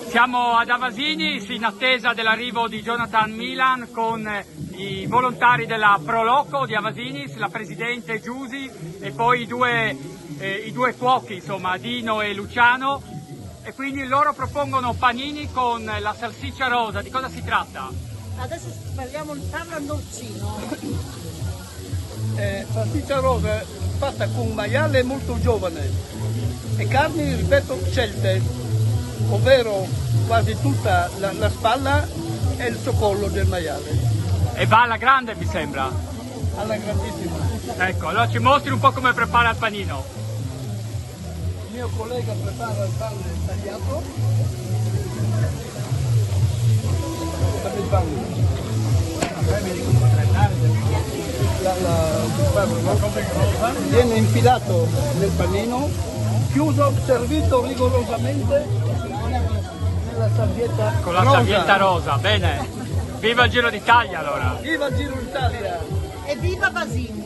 Siamo ad Avasinis in attesa dell'arrivo di Jonathan Milan con i volontari della Proloco di Avasinis, la presidente Giusi e poi i due cuochi, insomma, Dino e Luciano, e quindi loro propongono panini con la salsiccia rosa. Di cosa si tratta? Adesso parliamo il parlandoncino. Salsiccia rosa fatta con maiale molto giovane e carni, ripeto, scelte, ovvero quasi tutta la spalla e il socollo del maiale. E va alla grande, mi sembra. Alla grandissima. Ecco, allora ci mostri un po' come prepara il panino. Il mio collega prepara il pane tagliato. Per il pane. Viene infilato nel panino, chiuso, servito rigorosamente nella salvietta rosa. Con la salvietta rosa, bene. Viva il Giro d'Italia allora. Viva il Giro d'Italia! E viva Avasinis!